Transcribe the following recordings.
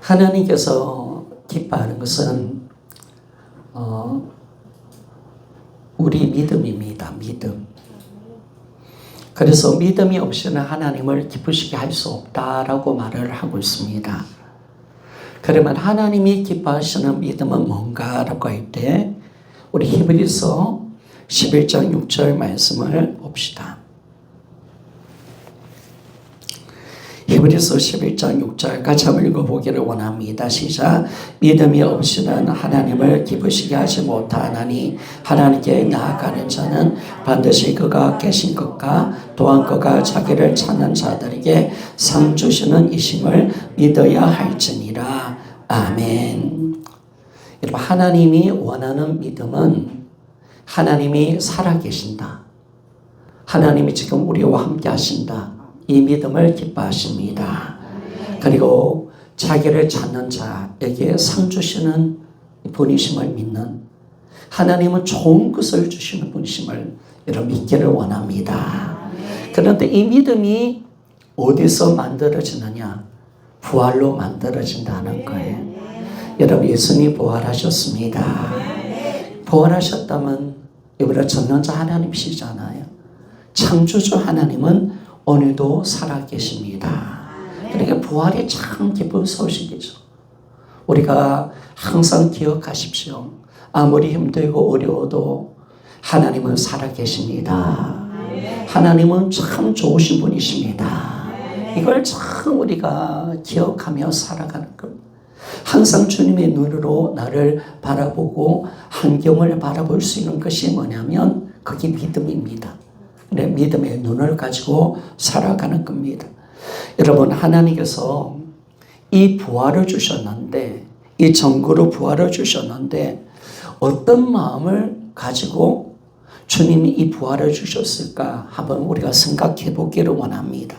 하나님께서 기뻐하는 것은 우리 믿음입니다. 믿음. 그래서 믿음이 없이는 하나님을 기쁘시게 할 수 없다라고 말을 하고 있습니다. 그러면 하나님이 기뻐하시는 믿음은 뭔가라고 할 때 우리 히브리서 11장 6절 말씀을 봅시다. 히브리서 11장 6절 같이 한번 읽어보기를 원합니다. 시작. 믿음이 없이는 하나님을 기쁘시게 하지 못하나니 하나님께 나아가는 자는 반드시 그가 계신 것과 또한 그가 자기를 찾는 자들에게 상 주시는 이심을 믿어야 할지니라. 아멘. 여러분, 하나님이 원하는 믿음은 하나님이 살아계신다. 하나님이 지금 우리와 함께 하신다. 이 믿음을 기뻐하십니다. 그리고 자기를 찾는 자에게 상 주시는 분이심을 믿는, 하나님은 좋은 것을 주시는 분이심을 여러분 믿기를 원합니다. 그런데 이 믿음이 어디서 만들어지느냐? 부활로 만들어진다는 거예요. 여러분, 예수님이 부활하셨습니다. 부활하셨다면 이번에 전능자 하나님이시잖아요. 창조주 하나님은 오늘도 살아계십니다. 그러니까 부활이 참 기쁜 소식이죠. 우리가 항상 기억하십시오. 아무리 힘들고 어려워도 하나님은 살아계십니다. 하나님은 참 좋으신 분이십니다. 이걸 참 우리가 기억하며 살아가는 겁니다. 항상 주님의 눈으로 나를 바라보고 환경을 바라볼 수 있는 것이 뭐냐면 그게 믿음입니다. 믿음의 눈을 가지고 살아가는 겁니다. 여러분, 하나님께서 이 부활을 주셨는데, 이 전구로 부활을 주셨는데 어떤 마음을 가지고 주님이 이 부활을 주셨을까 한번 우리가 생각해 보기를 원합니다.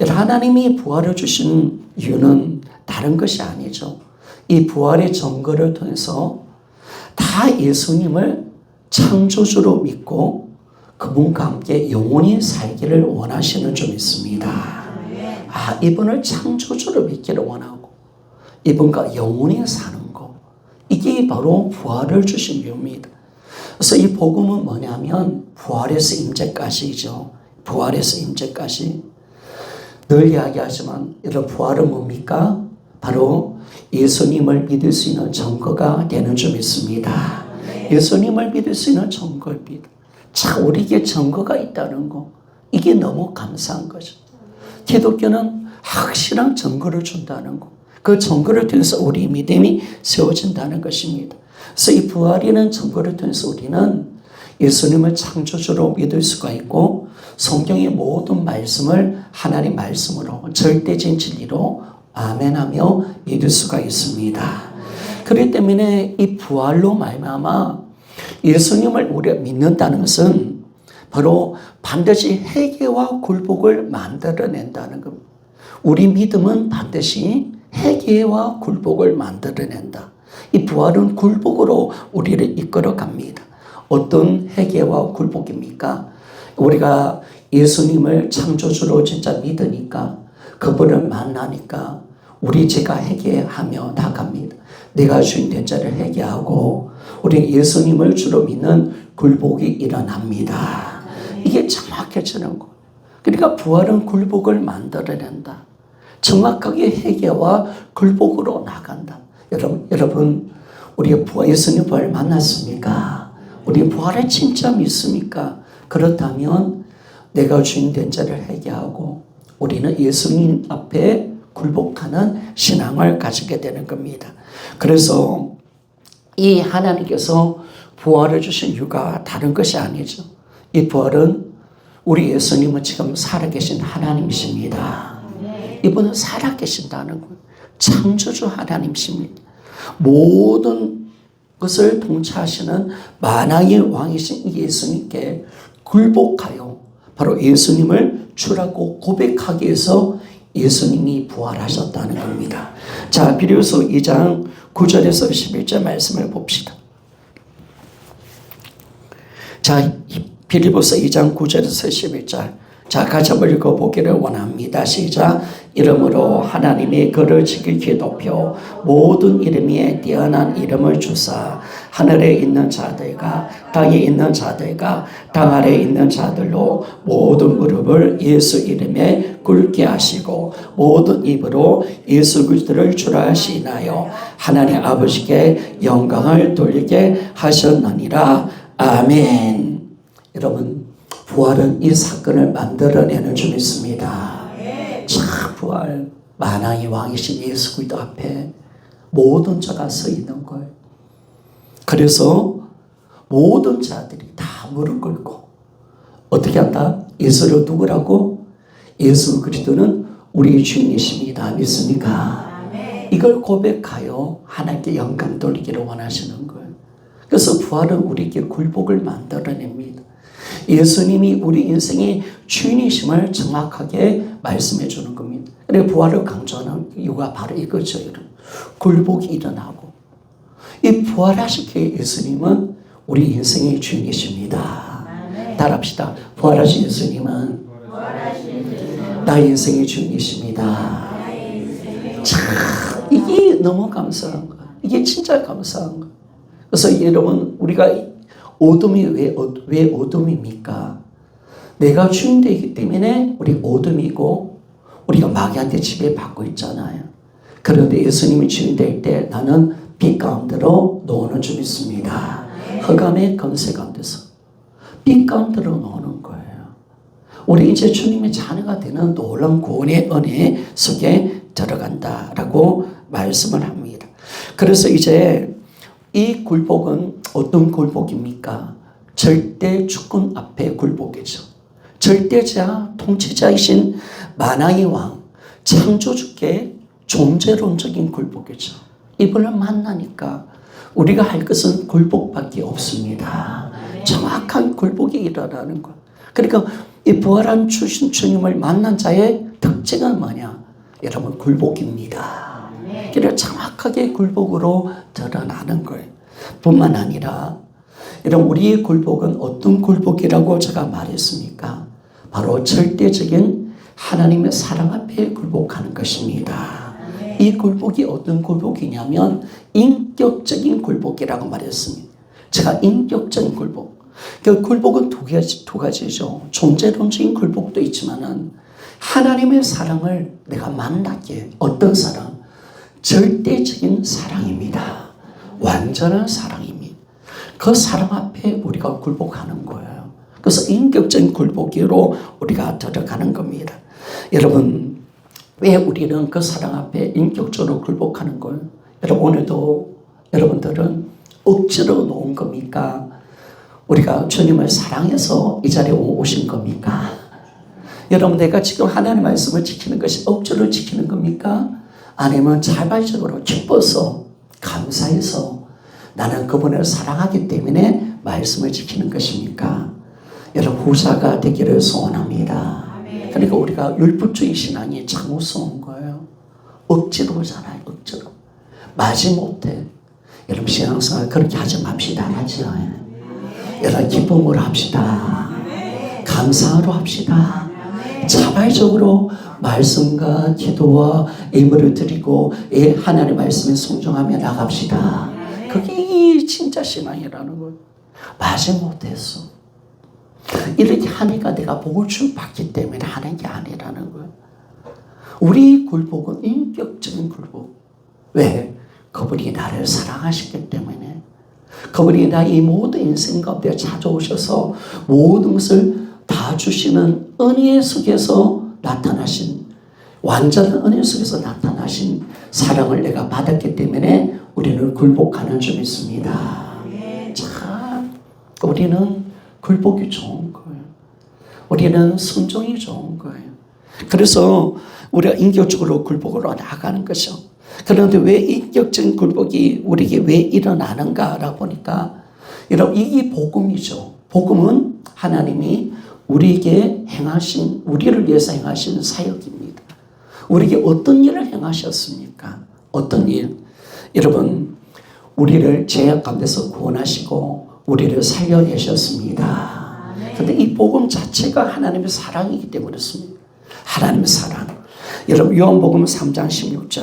하나님이 부활을 주신 이유는 다른 것이 아니죠. 이 부활의 전거를 통해서 다 예수님을 창조주로 믿고 그분과 함께 영원히 살기를 원하시는 좀 있습니다. 이분을 창조주로 믿기를 원하고 이분과 영원히 사는 것, 이게 바로 부활을 주신 이유입니다. 그래서 이 복음은 뭐냐면 부활에서 임재까지죠. 부활에서 임재까지. 늘 이야기하지만 여러분, 부활은 뭡니까? 바로 예수님을 믿을 수 있는 증거가 되는 점 있습니다. 예수님을 믿을 수 있는 증거입니다. 참 우리에게 증거가 있다는 거, 이게 너무 감사한 거죠. 기독교는 확실한 증거를 준다는 거, 그 증거를 통해서 우리 믿음이 세워진다는 것입니다. 그래서 이 부활이라는 증거를 통해서 우리는 예수님을 창조주로 믿을 수가 있고 성경의 모든 말씀을 하나님 말씀으로 절대적인 진리로 아멘하며 믿을 수가 있습니다. 그렇기 때문에 이 부활로 말미암아 예수님을 우리가 믿는다는 것은 바로 반드시 회개와 굴복을 만들어낸다는 겁니다. 우리 믿음은 반드시 회개와 굴복을 만들어낸다. 이 부활은 굴복으로 우리를 이끌어 갑니다. 어떤 회개와 굴복입니까? 우리가 예수님을 창조주로 진짜 믿으니까, 그분을 만나니까 우리 죄가 회개하며 나갑니다. 내가 주인 된 자를 회개하고 우리 예수님을 주로 믿는 굴복이 일어납니다. 이게 정확해지는 거. 그러니까 부활은 굴복을 만들어낸다. 정확하게 회개와 굴복으로 나간다. 여러분, 우리 예수님 부활을 만났습니까? 우리 부활을 진짜 믿습니까? 그렇다면 내가 주인 된 자를 회개하고 우리는 예수님 앞에 굴복하는 신앙을 가지게 되는 겁니다. 그래서 이 하나님께서 부활을 주신 이유가 다른 것이 아니죠. 이 부활은 우리 예수님은 지금 살아계신 하나님이십니다. 이분은 살아계신다는 거예요. 창조주 하나님이십니다. 모든 것을 통치하시는 만왕의 왕이신 이 예수님께 굴복하여 바로 예수님을 주라고 고백하기 위해서 예수님이 부활하셨다는 겁니다. 자, 빌립보서 2장 9절에서 11절 말씀을 봅시다. 자, 빌립보서 2장 9절에서 11절. 자, 같이 한번 읽어보기를 원합니다. 시작. 이름으로 하나님의 그를 지극히 높여 모든 이름 위에 뛰어난 이름을 주사 하늘에 있는 자들과 땅에 있는 자들과 땅 아래에 있는 자들로 모든 무릎을 예수 이름에 꿇게 하시고 모든 입으로 예수 그리스도를 주라 하시나요 하나님 아버지께 영광을 돌리게 하셨느니라. 아멘. 여러분, 부활은 이 사건을 만들어내는 줄 믿습니다. 참 부활, 만왕의 왕이신 예수 그리스도 앞에 모든 자가 서 있는 거예요. 그래서 모든 자들이 다 무릎 꿇고 어떻게 한다? 예수를 누구라고? 예수 그리스도는 우리의 주인이십니다. 믿습니까? 이걸 고백하여 하나님께 영광 돌리기를 원하시는 거예요. 그래서 부활은 우리에게 굴복을 만들어냅니다. 예수님이 우리 인생의 주인이심을 정확하게 말씀해 주는 겁니다. 그래서 부활을 강조하는 이유가 바로 이거죠. 굴복이 일어나고 이 부활하시기에 예수님은 우리 인생의 주인이십니다. 따라합시다. 부활하신 예수님은 나의 인생의 주인이십니다. 참 이게 너무 감사한 거예요. 이게 진짜 감사한 거예요. 그래서 여러분 우리가 어둠이 왜 어둠입니까? 내가 주인되기 때문에 우리 어둠이고 우리가 마귀한테 지배받고 있잖아요. 그런데 예수님이 주인될 때 나는 빛 가운데로 노는 줄 믿습니다. 흑암의 권세 가운데서 빛 가운데로 노는 거예요. 우리 이제 주님의 자녀가 되는 놀라운 구원의 은혜 속에 들어간다라고 말씀을 합니다. 그래서 이제 이 굴복은 어떤 굴복입니까? 절대 주권 앞에 굴복이죠. 절대자, 통치자이신 만왕의 왕, 창조주께 존재론적인 굴복이죠. 이분을 만나니까 우리가 할 것은 굴복밖에 없습니다. 정확한 굴복이 일어나는 것. 그러니까 이 부활한 주신 주님을 만난 자의 특징은 뭐냐? 여러분 굴복입니다. 그래서 정확하게 굴복으로 드러나는 거예요. 뿐만 아니라 여러분 우리의 굴복은 어떤 굴복이라고 제가 말했습니까? 바로 절대적인 하나님의 사랑 앞에 굴복하는 것입니다. 이 굴복이 어떤 굴복이냐면 인격적인 굴복이라고 말했습니다. 제가 인격적인 굴복. 그 굴복은 두 가지죠. 존재론적인 굴복도 있지만은 하나님의 사랑을 내가 만나게 어떤 사랑? 절대적인 사랑입니다. 완전한 사랑입니다. 그 사랑 앞에 우리가 굴복하는 거예요. 그래서 인격적인 굴복으로 우리가 들어가는 겁니다. 여러분, 왜 우리는 그 사랑 앞에 인격적으로 굴복하는 거예요? 여러분, 오늘도 여러분들은 억지로 놓은 겁니까? 우리가 주님을 사랑해서 이 자리에 오신 겁니까? 여러분, 내가 지금 하나님의 말씀을 지키는 것이 억지로 지키는 겁니까? 아니면 자발적으로 기뻐서 감사해서 나는 그분을 사랑하기 때문에 말씀을 지키는 것입니까? 여러분 후자가 되기를 소원합니다. 그러니까 우리가 율법주의 신앙이 참 무서운 거예요. 억지로잖아요. 억지로. 마지못해. 여러분 신앙생활 그렇게 하지 맙시다. 하죠. 여러분 기쁨으로 합시다. 감사로 합시다. 자발적으로 말씀과 기도와 예물을 드리고 하나님의 말씀에 순종하며 나갑시다. 그게 진짜 신앙이라는 거예요. 마지못해서 이렇게 하니까 내가 복을 받기 때문에 하는 게 아니라는 거예요. 우리 굴복은 인격적인 굴복. 왜? 그분이 나를 사랑하시기 때문에 그분이 나의 모든 인생 가운데 찾아오셔서 모든 것을 다 주시는 은혜 속에서 나타나신 완전한 은혜 속에서 나타나신 사랑을 내가 받았기 때문에 우리는 굴복하는 줄 믿습니다. 참 우리는 굴복이 좋은 거예요. 우리는 순종이 좋은 거예요. 그래서 우리가 인격적으로 굴복으로 나아가는 것이죠. 그런데 왜 인격적인 굴복이 우리에게 왜 일어나는가라고 보니까 여러분 이게 복음이죠. 복음은 하나님이 우리에게 행하신 우리를 위해서 행하신 사역입니다. 우리에게 어떤 일을 행하셨습니까? 어떤 일? 여러분 우리를 죄악 가운데서 구원하시고 우리를 살려내셨습니다. 그런데 이 복음 자체가 하나님의 사랑이기 때문에 그렇습니다. 하나님의 사랑. 여러분 요한복음 3장 16절.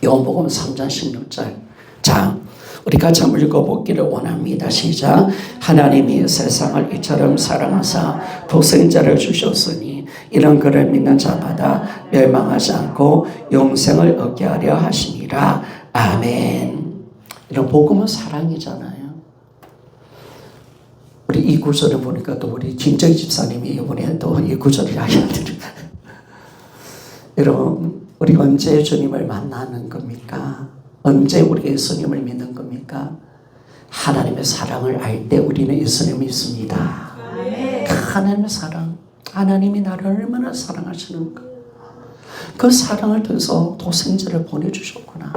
요한복음 3장 16절. 자, 우리 같이 한번 읽어보기를 원합니다. 시작. 하나님이 세상을 이처럼 사랑하사 독생자를 주셨으니 이런 그를 믿는 자마다 멸망하지 않고 영생을 얻게 하려 하심이라. 아멘. 이런 복음은 사랑이잖아요. 우리 이 구절을 보니까 또 우리 김정희 집사님이 이번에 또 이 구절을 알려드립니다. 여러분, 우리 언제 주님을 만나는 겁니까? 언제 우리 예수님을 믿는 겁니까? 하나님의 사랑을 알 때 우리는 예수님을 믿습니다. 하나님의 사랑, 하나님이 나를 얼마나 사랑하시는가. 그 사랑을 통해서 독생자를 보내주셨구나.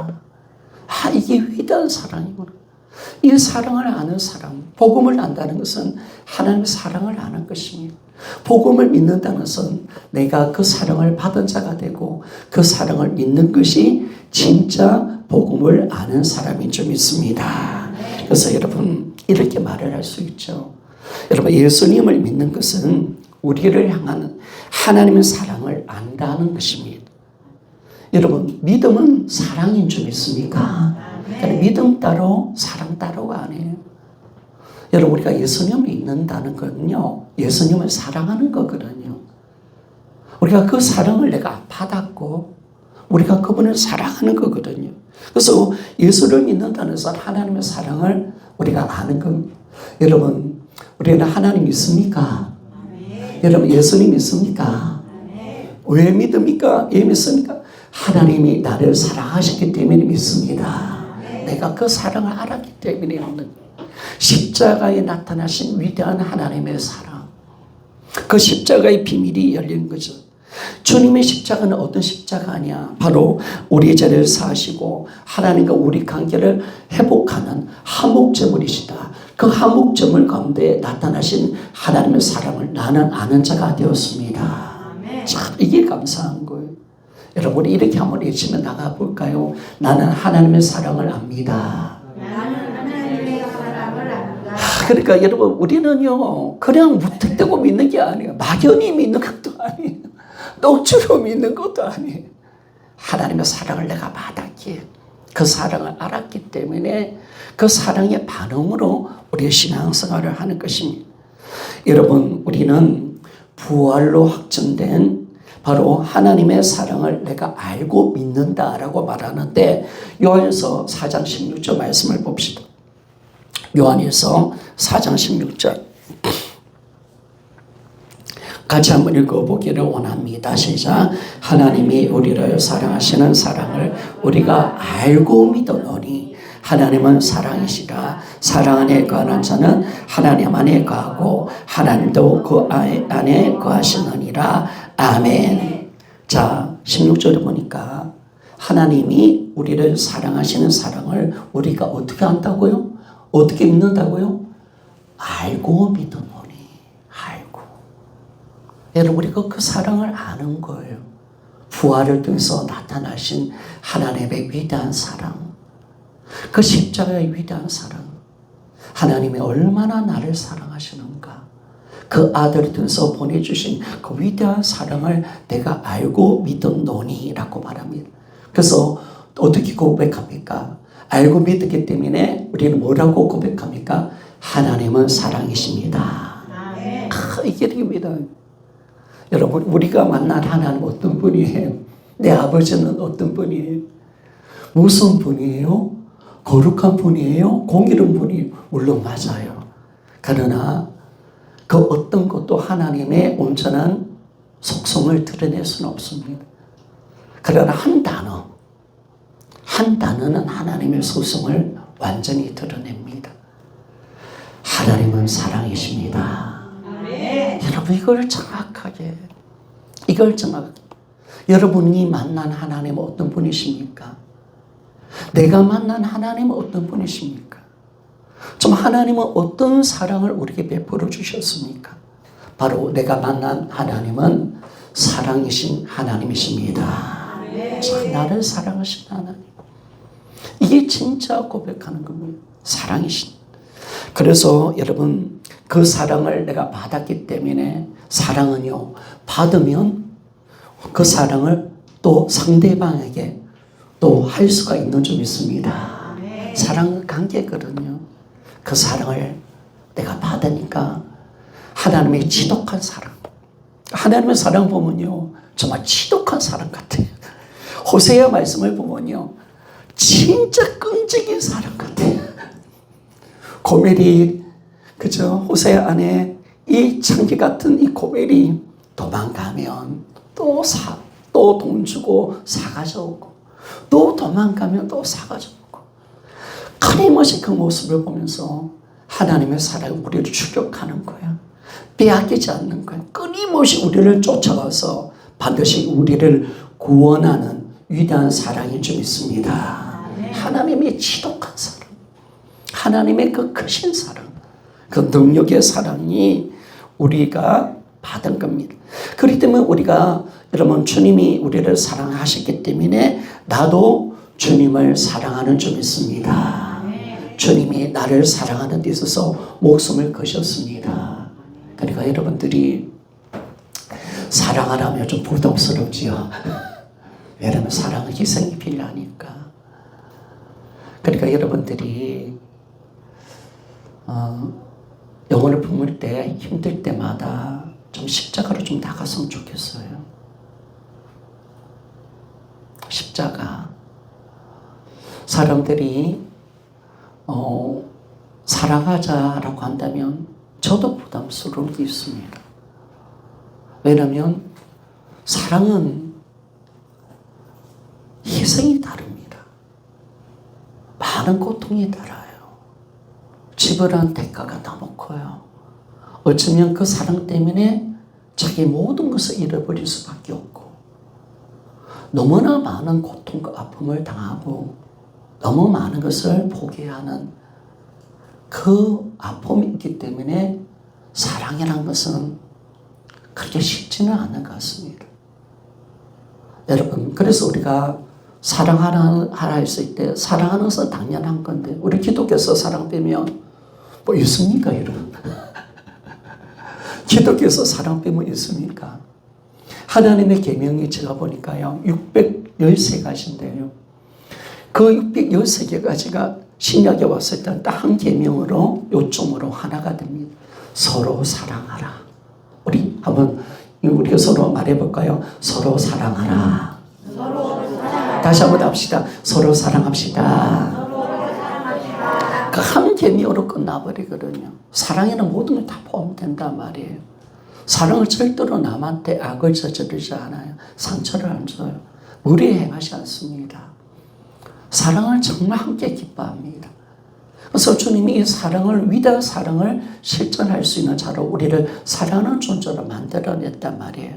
아, 이게 위대한 사랑이구나. 이 사랑을 아는 사람, 복음을 안다는 것은 하나님의 사랑을 아는 것입니다. 복음을 믿는다는 것은 내가 그 사랑을 받은 자가 되고 그 사랑을 믿는 것이 진짜 복음을 아는 사람인 줄 믿습니다. 그래서 여러분 이렇게 말을 할 수 있죠. 여러분 예수님을 믿는 것은 우리를 향하는 하나님의 사랑을 안다는 것입니다. 여러분 믿음은 사랑인 줄 믿습니까? 그러니까 믿음 따로 사랑 따로가 아니에요. 여러분 우리가 예수님을 믿는다는 건요, 예수님을 사랑하는 거거든요. 우리가 그 사랑을 내가 받았고 우리가 그분을 사랑하는 거거든요. 그래서 예수를 믿는다는 것은 하나님의 사랑을 우리가 아는 겁니다. 여러분 우리는 하나님 믿습니까? 여러분 예수님 믿습니까? 왜 믿습니까? 왜 믿습니까? 하나님이 나를 사랑하셨기 때문에 믿습니다. 내가 그 사랑을 알았기 때문에 믿는 십자가에 나타나신 위대한 하나님의 사랑, 그 십자가의 비밀이 열린 거죠. 주님의 십자가는 어떤 십자가 아니야? 바로 우리의 죄를 사하시고 하나님과 우리 관계를 회복하는 한목제물이시다. 그 한목제물 가운데 나타나신 하나님의 사랑을 나는 아는 자가 되었습니다. 참 이게 감사한 거예요. 여러분 이렇게 한번 외치며 나가볼까요? 나는 하나님의 사랑을 압니다. 그러니까 여러분 우리는요 그냥 무턱대고 믿는 게 아니에요. 막연히 믿는 것도 아니에요. 억지로 믿는 것도 아니에요. 하나님의 사랑을 내가 받았기에 그 사랑을 알았기 때문에 그 사랑의 반응으로 우리의 신앙생활을 하는 것입니다. 여러분 우리는 부활로 확증된 바로 하나님의 사랑을 내가 알고 믿는다라고 말하는데 요한에서 4장 16절 말씀을 봅시다. 요한에서 4장 16절 같이 한번 읽어보기를 원합니다. 시작. 하나님이 우리를 사랑하시는 사랑을 우리가 알고 믿었노니 하나님은 사랑이시라. 사랑 안에 거하는 자는 하나님 안에 거하고 하나님도 그 안에 거하시느니라. 아멘. 자 16절에 보니까 하나님이 우리를 사랑하시는 사랑을 우리가 어떻게 안다고요? 어떻게 믿는다고요? 알고 믿었노니. 알고. 여러분 우리가 그 사랑을 아는 거예요. 부활을 통해서 나타나신 하나님의 위대한 사랑, 그 십자가의 위대한 사랑, 하나님이 얼마나 나를 사랑하시는가, 그 아들을 통해서 보내주신 그 위대한 사랑을 내가 알고 믿었노니라고 말합니다. 그래서 어떻게 고백합니까? 알고 믿었기 때문에 우리는 뭐라고 고백합니까? 하나님은 사랑이십니다. 이게 됩니다. 여러분 우리가 만난 하나님 어떤 분이에요? 내 아버지는 어떤 분이에요? 무슨 분이에요? 거룩한 분이에요? 공의로운 분이에요? 물론 맞아요. 그러나 그 어떤 것도 하나님의 온전한 속성을 드러낼 수는 없습니다. 그러나 한 단어는 하나님의 속성을 완전히 드러냅니다. 하나님은 사랑이십니다. 여러분 이걸 정확하게 여러분이 만난 하나님은 어떤 분이십니까? 내가 만난 하나님은 어떤 분이십니까? 좀 하나님은 어떤 사랑을 우리에게 베풀어 주셨습니까? 바로 내가 만난 하나님은 사랑이신 하나님이십니다. 참 나를 사랑하신 하나님. 이게 진짜 고백하는 겁니다. 사랑이신. 그래서 여러분 그 사랑을 내가 받았기 때문에 사랑은요 받으면 그 사랑을 또 상대방에게 또 할 수가 있는 점 있습니다. 사랑은 관계거든요. 그 사랑을 내가 받으니까 하나님의 지독한 사랑. 하나님의 사랑 보면요, 정말 지독한 사랑 같아요. 호세아 말씀을 보면요, 진짜 끈질긴 사랑 같아요. 고멜이, 그죠? 호세아 안에 이 창기 같은 이 고멜이 도망가면 또 돈 주고 사가져오고, 또 도망가면 또 사가져오고, 끊임없이 그 모습을 보면서 하나님의 사랑이 우리를 추격하는 거야. 빼앗기지 않는 거야. 끊임없이 우리를 쫓아가서 반드시 우리를 구원하는 위대한 사랑이 좀 있습니다. 하나님의 지독한 사랑, 하나님의 그 크신 사랑, 그 능력의 사랑이 우리가 받은 겁니다. 그렇기 때문에 우리가, 여러분, 주님이 우리를 사랑하셨기 때문에 나도 주님을 사랑하는 점 있습니다. 주님이 나를 사랑하는 데 있어서 목숨을 거셨습니다. 그러니까 여러분들이 사랑하라면 좀 부담스럽지요. 왜냐하면 사랑은 희생이 필요하니까. 그러니까 여러분들이 영혼을 품을 때, 힘들 때마다 좀 십자가로 좀 나갔으면 좋겠어요. 십자가. 사람들이 사랑하자라고 한다면 저도 부담스러운 게 있습니다. 왜냐하면 사랑은 희생이 다릅니다. 많은 고통이 달아요. 지불한 대가가 너무 커요. 어쩌면 그 사랑 때문에 자기 모든 것을 잃어버릴 수밖에 없고, 너무나 많은 고통과 아픔을 당하고 너무 많은 것을 포기하는 그 아픔이 있기 때문에 사랑이라는 것은 그렇게 쉽지는 않은 것 같습니다. 여러분, 그래서 우리가 사랑하라 했을 때 사랑하는 것은 당연한 건데, 우리 기독교에서 사랑 빼면 뭐 있습니까, 여러분? 기독교에서 사랑 빼면 있습니까? 하나님의 계명이 제가 보니까요, 613가지인데요. 그 613가지가 신약에 왔을 때 딱 한 계명으로, 요점으로 하나가 됩니다. 서로 사랑하라. 우리 한번 우리가 서로 말해볼까요? 서로 사랑하라. 다시 한번 합시다. 서로 사랑합시다. 그 한 계명으로 끝나버리거든요. 사랑에는 모든 걸 다 포함된단 말이에요. 사랑을 절대로 남한테 악을 저지르지 않아요. 상처를 안 줘요. 무리에 행하지 않습니다. 사랑을 정말 함께 기뻐합니다. 그래서 주님이 이 사랑을, 위대한 사랑을 실천할 수 있는 자로 우리를 사랑하는 존재로 만들어냈단 말이에요.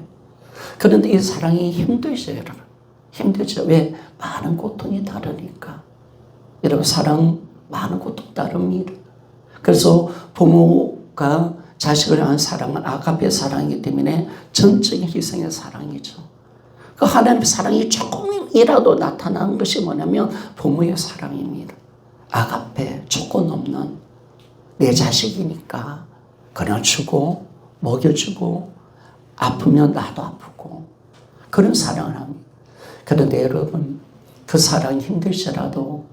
그런데 이 사랑이 힘들죠, 여러분. 힘들죠. 왜? 많은 고통이 다르니까. 여러분, 사랑 많은 고통 다릅니다. 그래서 부모가 자식을 향한 사랑은 아가페 사랑이기 때문에 전적인 희생의 사랑이죠. 그 하나님의 사랑이 조금이라도 나타나는 것이 뭐냐면 부모의 사랑입니다. 아가페, 조건 없는, 내 자식이니까 그냥 주고 먹여주고 아프면 나도 아프고 그런 사랑을 합니다. 그런데 여러분, 그 사랑이 힘들지라도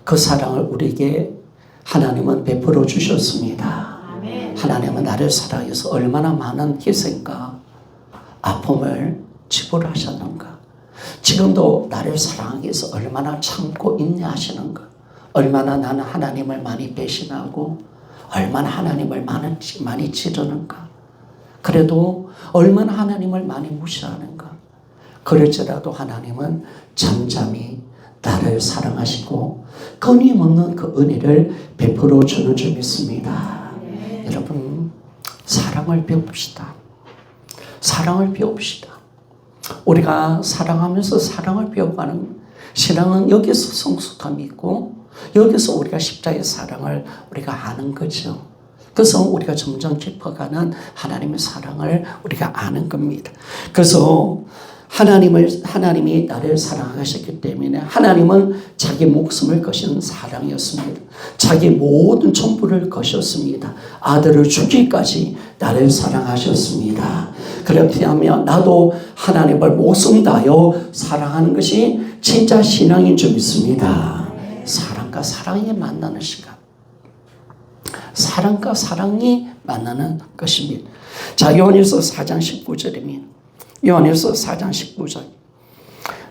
그 사랑을 우리에게 하나님은 베풀어 주셨습니다. 하나님은 나를 사랑해서 얼마나 많은 희생과 아픔을 지불하셨는가. 지금도 나를 사랑하기 위해서 얼마나 참고 인내하시는가. 얼마나 나는 하나님을 많이 배신하고 얼마나 하나님을 많이 찌르는가. 그래도 얼마나 하나님을 많이 무시하는가. 그럴지라도 하나님은 잠잠히 나를 사랑하시고 끊임없는 그 은혜를 베풀어 주는 줄 믿습니다. 여러분, 사랑을 배웁시다. 사랑을 배웁시다. 우리가 사랑하면서 사랑을 배워가는 신앙은 여기서 성숙함이 있고 여기서 우리가 십자가의 사랑을 우리가 아는 거죠. 그래서 우리가 점점 깊어가는 하나님의 사랑을 우리가 아는 겁니다. 그래서 하나님이 나를 사랑하셨기 때문에 하나님은 자기 목숨을 거신 사랑이었습니다. 자기 모든 전부를 거셨습니다. 아들을 주기까지 나를 사랑하셨습니다. 그렇게 하면 나도 하나님을 목숨 다하여 사랑하는 것이 진짜 신앙인 줄 믿습니다. 사랑과 사랑이 만나는 시간. 사랑과 사랑이 만나는 것입니다. 자, 요한일서 4장 19절입니다. 요한일서 4장 19절.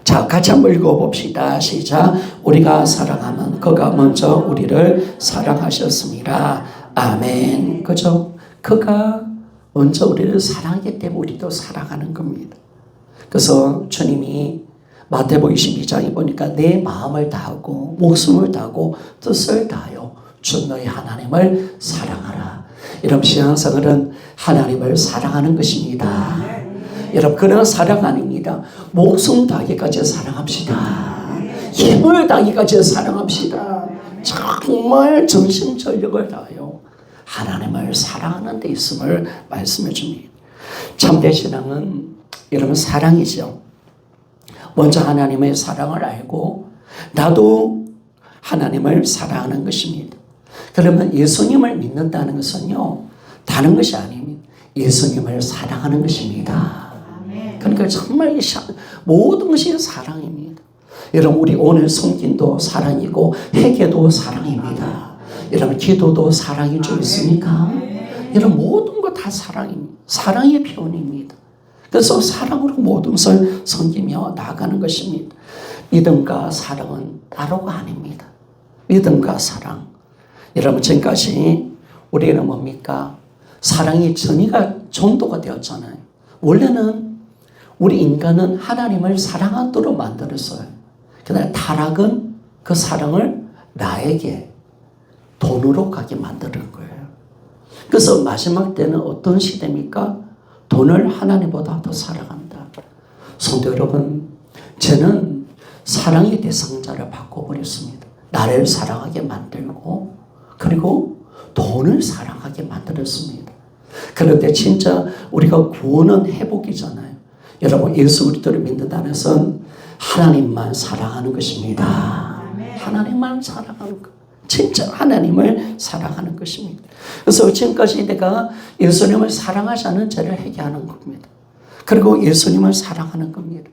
자, 같이 한번 읽어봅시다. 시작. 우리가 사랑하면 그가 먼저 우리를 사랑하셨습니다. 아멘. 그죠? 그가 먼저 우리를 사랑하기 때문에 우리도 사랑하는 겁니다. 그래서 주님이 마태복음 22장에 보니까 내 마음을 다하고 목숨을 다하고 뜻을 다하여 주 너희 하나님을 사랑하라. 여러분, 신앙생활은 하나님을 사랑하는 것입니다. 여러분, 그러나 사랑 아닙니다. 목숨 다하기까지 사랑합시다. 힘을 다하기까지 사랑합시다. 정말 정신전력을 다하여 하나님을 사랑하는 데 있음을 말씀해 줍니다. 참된 신앙은 여러분 사랑이죠. 먼저 하나님의 사랑을 알고 나도 하나님을 사랑하는 것입니다. 그러면 예수님을 믿는다는 것은요, 다른 것이 아닙니다. 예수님을 사랑하는 것입니다. 그러니까 정말 모든 것이 사랑입니다. 여러분, 우리 오늘 성김도 사랑이고 회개도 사랑입니다. 여러분, 기도도 사랑인 줄 믿습니까? 여러분, 모든 것 다 사랑입니다. 사랑의 표현입니다. 그래서 사랑으로 모든 것을 섬기며 나아가는 것입니다. 믿음과 사랑은 따로가 아닙니다. 믿음과 사랑. 여러분, 지금까지 우리는 뭡니까? 사랑이 전도가 되었잖아요. 원래는 우리 인간은 하나님을 사랑하도록 만들었어요. 그러나 타락은 그 사랑을 나에게 돈으로 가게 만드는 거예요. 그래서 마지막 때는 어떤 시대입니까? 돈을 하나님보다 더 사랑한다. 성도 여러분, 저는 사랑의 대상자를 바꿔버렸습니다. 나를 사랑하게 만들고 그리고 돈을 사랑하게 만들었습니다. 그런데 진짜 우리가 구원은 회복이잖아요. 여러분, 예수 그리스도를 믿는다는 것은 하나님만 사랑하는 것입니다. 하나님만 사랑하는 것. 진짜 하나님을 사랑하는 것입니다. 그래서 지금까지 내가 예수님을 사랑하지 않은 죄를 회개하는 겁니다. 그리고 예수님을 사랑하는 겁니다.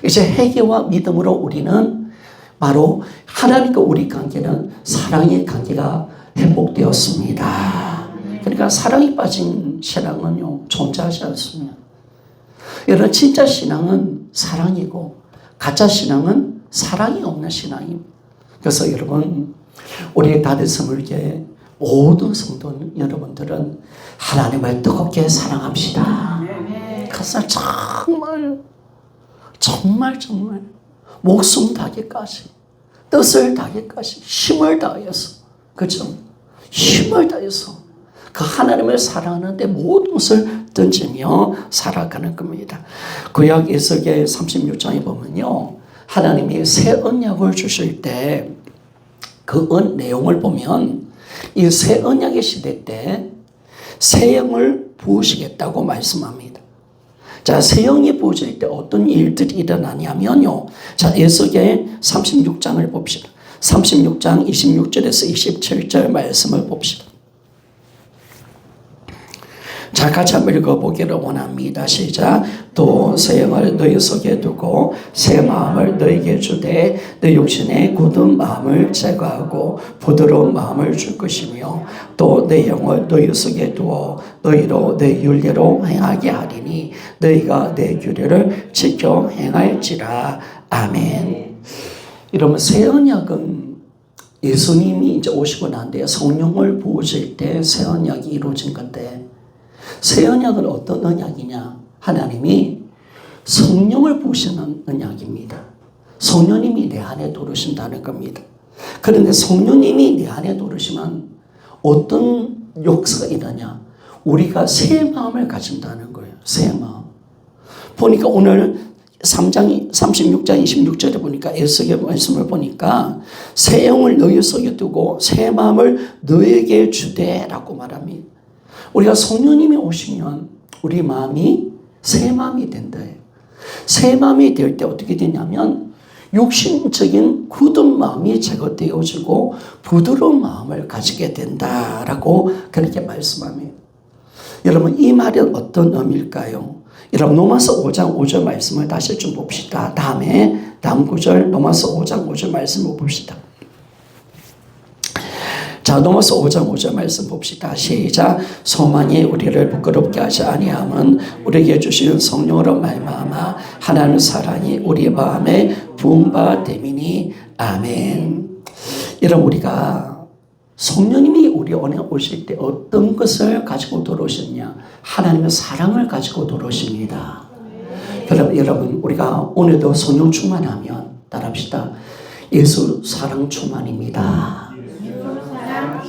이제 회개와 믿음으로 우리는 바로 하나님과 우리 관계는 사랑의 관계가 회복되었습니다. 그러니까 사랑이 빠진 신앙은요, 존재하지 않습니다. 여러분, 진짜 신앙은 사랑이고 가짜 신앙은 사랑이 없는 신앙입니다. 그래서 여러분, 우리 다대스물교회 모든 성도 여러분들은 하나님을 뜨겁게 사랑합시다. 그래서 정말 목숨 다하기까지, 뜻을 다하기까지 힘을 다해서, 그렇죠? 힘을 다해서 그 하나님을 사랑하는데 모든 것을 던지며 살아가는 겁니다. 구약 에스겔 36장에 보면요, 하나님이 새 언약을 주실 때 그 내용을 보면 이 새 언약의 시대 때 새 영을 부으시겠다고 말씀합니다. 자, 새 영이 부어질 때 어떤 일들이 일어나냐면요, 자, 에스겔 36장을 봅시다. 36장 26절에서 27절 말씀을 봅시다. 자, 같이 한번 읽어보기를 원합니다. 시작. 또 새 영을 너희 속에 두고 새 마음을 너희에게 주되 너희 육신의 굳은 마음을 제거하고 부드러운 마음을 줄 것이며 또 내 영을 너희 속에 두어 너희로 내 윤례로 행하게 하리니 너희가 내 규례를 지켜 행할지라. 아멘. 여러분, 새 언약은 예수님이 이제 오시고 난 뒤에 성령을 부으실 때 새 언약이 이루어진 건데, 새 언약은 어떤 언약이냐? 하나님이 성령을 부으시는 언약입니다. 성령님이 내 안에 들어오신다는 겁니다. 그런데 성령님이 내 안에 들어오시면 어떤 역사가 일어나냐? 우리가 새 마음을 가진다는 거예요. 새 마음. 보니까 오늘 36장 26절에 보니까 에스겔 말씀을 보니까 새 영을 너희 속에 두고 새 마음을 너에게 주되라고 말합니다. 우리가 성령님이 오시면 우리 마음이 새 마음이 된대요. 새 마음이 될 때 어떻게 되냐면 육신적인 굳은 마음이 제거되어지고 부드러운 마음을 가지게 된다라고 그렇게 말씀합니다. 여러분, 이 말은 어떤 의미일까요? 여러분 로마서 5장 5절 말씀을 다시 좀 봅시다. 다음 구절 로마서 5장 5절 말씀을 봅시다. 자, 로마서 5장 5절 말씀 봅시다. 시작. 소망이 우리를 부끄럽게 하지 아니함은 우리에게 주시는 성령으로 말미암아 하나님의 사랑이 우리 마음에 부은 바 됨이니. 아멘. 여러분 우리가 성령님이 우리 안에 오실 때 어떤 것을 가지고 들어오셨냐? 하나님의 사랑을 가지고 들어오십니다. 여러분 우리가 오늘도 성령 충만하면 따라합시다. 예수 사랑 충만입니다.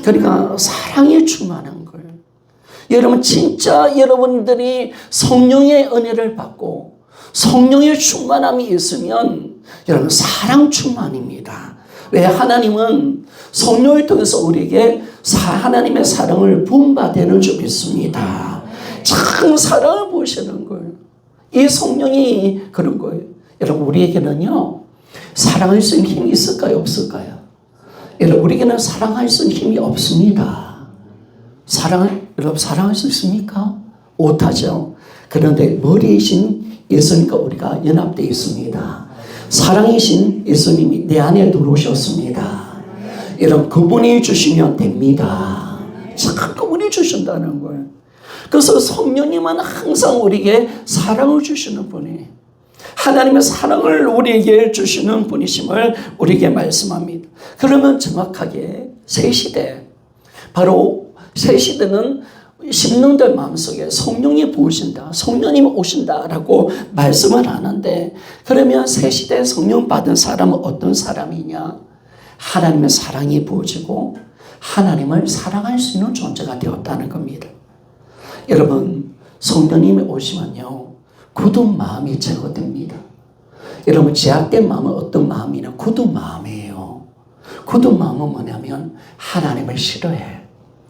그러니까 사랑에 충만한 거예요. 여러분 진짜 여러분들이 성령의 은혜를 받고 성령의 충만함이 있으면 여러분 사랑 충만입니다. 왜? 하나님은 성령을 통해서 우리에게 하나님의 사랑을 부음받는 줄 믿습니다. 참 사랑을 보시는 거예요. 이 성령이 그런 거예요. 여러분 우리에게는요 사랑할 수 있는 힘이 있을까요? 없을까요? 여러분 우리에게는 사랑할 수 있는 힘이 없습니다. 여러분 사랑할 수 있습니까? 못하죠. 그런데 머리이신 예수님과 우리가 연합되어 있습니다. 사랑이신 예수님이 내 안에 들어오셨습니다. 여러분 그분이 주시면 됩니다. 참 그분이 주신다는 거예요. 그래서 성령님은 항상 우리에게 사랑을 주시는 분이에요. 하나님의 사랑을 우리에게 주시는 분이심을 우리에게 말씀합니다. 그러면 정확하게 새 바로 새 시대는 심령들 마음속에 성령이 부으신다, 성령님이 오신다라고 말씀을 하는데, 그러면 새 시대에 성령 받은 사람은 어떤 사람이냐? 하나님의 사랑이 부어지고 하나님을 사랑할 수 있는 존재가 되었다는 겁니다. 여러분 성령님이 오시면요 굳은 마음이 제거됩니다. 여러분 제약된 마음은 어떤 마음이냐? 굳은 마음이에요. 굳은 마음은 뭐냐면 하나님을 싫어해,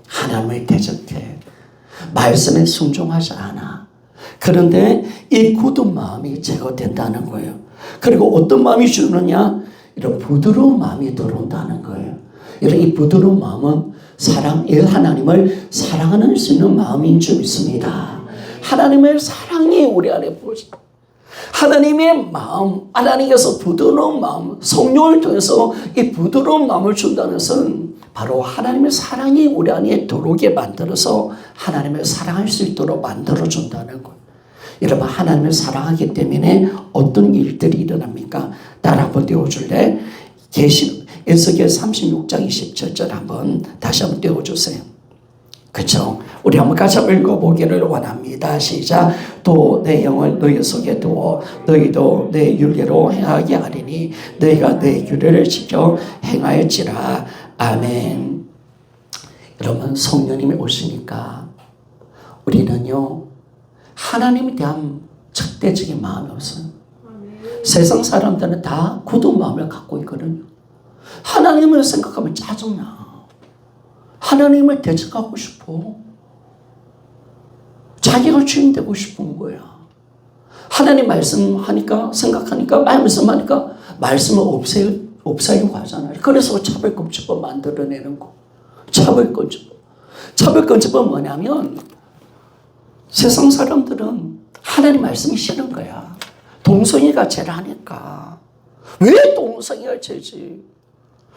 하나님을 대적해, 말씀에 순종하지 않아. 그런데 이 굳은 마음이 제거된다는 거예요. 그리고 어떤 마음이 주느냐? 이런 부드러운 마음이 들어온다는 거예요. 이런 이 부드러운 마음은 하나님을 사랑하는 수 있는 마음인 줄 믿습니다. 하나님의 사랑이 우리 안에 보지. 하나님의 마음, 하나님께서 부드러운 마음, 성령을 통해서 이 부드러운 마음을 준다는 것은 바로 하나님의 사랑이 우리 안에 들어오게 만들어서 하나님을 사랑할 수 있도록 만들어준다는 거예요. 여러분 하나님을 사랑하기 때문에 어떤 일들이 일어납니까? 따라 한번 띄워줄래? 에스겔 36장 27절 한번 다시 한번 띄워주세요. 그렇죠? 우리 한번 같이 읽어보기를 원합니다. 시작. 또 내 영을 너희 속에 두어 너희도 내 율례로 행하게 하리니 너희가 내 율례를 지켜 행하였지라. 아멘. 여러분 성령님이 오시니까 우리는요 하나님에 대한 적대적인 마음이 없어요. 세상 사람들은 다 굳은 마음을 갖고 있거든요. 하나님을 생각하면 짜증나. 하나님을 대적하고 싶어. 자기가 주인 되고 싶은 거야. 하나님 말씀하니까, 생각하니까, 말씀하니까 말씀을 없애려고 하잖아요. 그래서 차별금지법 만들어내는 거. 차별금지법. 차별금지법은 뭐냐면 세상 사람들은 하나님 말씀이 싫은 거야. 동성애가 죄라니까. 왜 동성애가 죄지?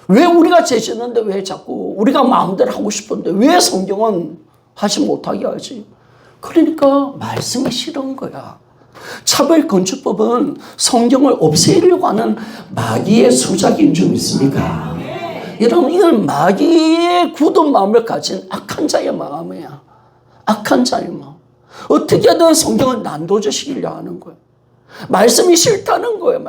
왜 우리가 죄지는데 왜 자꾸 우리가 마음대로 하고 싶은데 왜 성경은 하지 못하게 하지? 그러니까 말씀이 싫은 거야. 차별건축법은 성경을 없애려고 하는 마귀의 수작인 줄 믿습니까? 여러분 이건 마귀의 굳은 마음을 가진 악한 자의 마음이야. 악한 자의 마음. 어떻게든 성경을 난도질시키려 하는 거야. 말씀이 싫다는 거예요.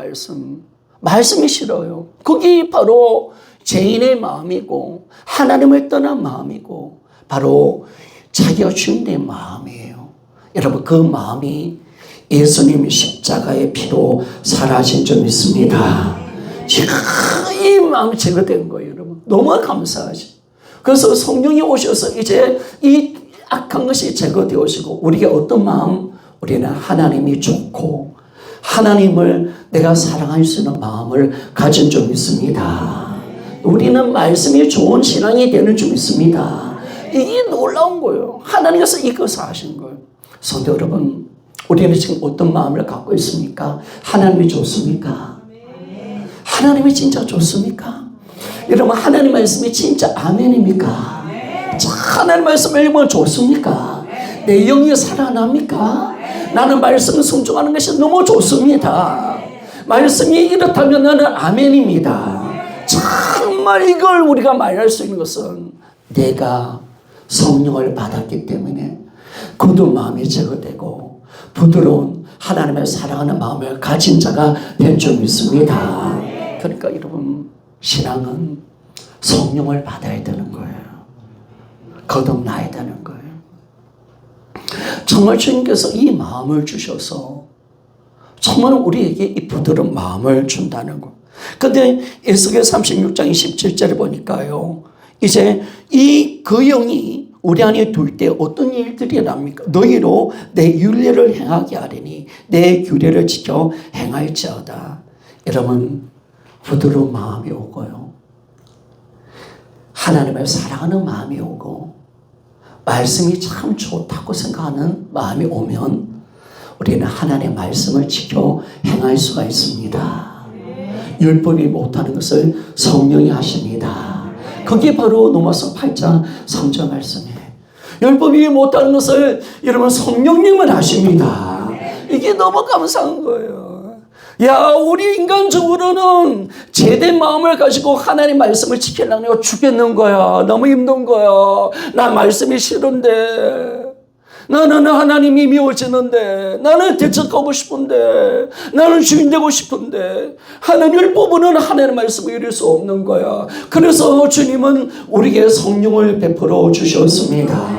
말씀이 싫어요. 그게 바로 죄인의 마음이고 하나님을 떠난 마음이고 바로 자기가 주인의 마음이에요. 여러분 그 마음이 예수님의 십자가의 피로 사라진 줄 믿습니다. 이 마음이 제거된 거예요. 여러분 너무 감사하지. 그래서 성령이 오셔서 이제 이 악한 것이 제거되어지고 우리가 어떤 마음? 우리는 하나님이 좋고 하나님을 내가 사랑할 수 있는 마음을 가진 줄 믿습니다. 우리는 말씀이 좋은 신앙이 되는 줄 믿습니다. 이게 놀라운 거예요. 하나님께서 이것을 하신 거예요. 성도 여러분, 우리는 지금 어떤 마음을 갖고 있습니까? 하나님이 좋습니까? 하나님이 진짜 좋습니까? 여러분, 하나님 말씀이 진짜 아멘입니까? 하나님 말씀 읽으면 좋습니까? 내 영이 살아납니까? 나는 말씀을 순종하는 것이 너무 좋습니다. 말씀이 이렇다면 나는 아멘입니다. 정말 이걸 우리가 말할 수 있는 것은 내가 성령을 받았기 때문에 굳은 마음이 제거되고 부드러운 하나님을 사랑하는 마음을 가진 자가 될 줄 믿습니다. 그러니까 여러분, 신앙은 성령을 받아야 되는 거예요. 거듭나야 되는 거예요. 정말 주님께서 이 마음을 주셔서 정말 우리에게 이 부드러운 마음을 준다는 거. 근데 에스겔 36장 27절에 보니까요, 이제 그 영이 우리 안에 둘 때 어떤 일들이 납니까? 너희로 내 율례를 행하게 하리니 내 규례를 지켜 행할지어다. 여러분, 부드러운 마음이 오고요, 하나님을 사랑하는 마음이 오고 말씀이 참 좋다고 생각하는 마음이 오면 우리는 하나님의 말씀을 지켜 행할 수가 있습니다. 율법이 못하는 것을 성령이 하십니다. 그게 바로 로마서 8장 3절 말씀이에요. 율법이 못하는 것을 여러분 성령님은 하십니다. 이게 너무 감사한 거예요. 야, 우리 인간적으로는 제된 마음을 가지고 하나님 말씀을 지키려고 죽겠는 거야. 너무 힘든 거야. 나 말씀이 싫은데, 나는 하나님이 미워지는데, 나는 대적하고 싶은데, 나는 주인 되고 싶은데, 하나님을 뽑으는 하나님 말씀을 이룰 수 없는 거야. 그래서 주님은 우리에게 성령을 베풀어 주셨습니다.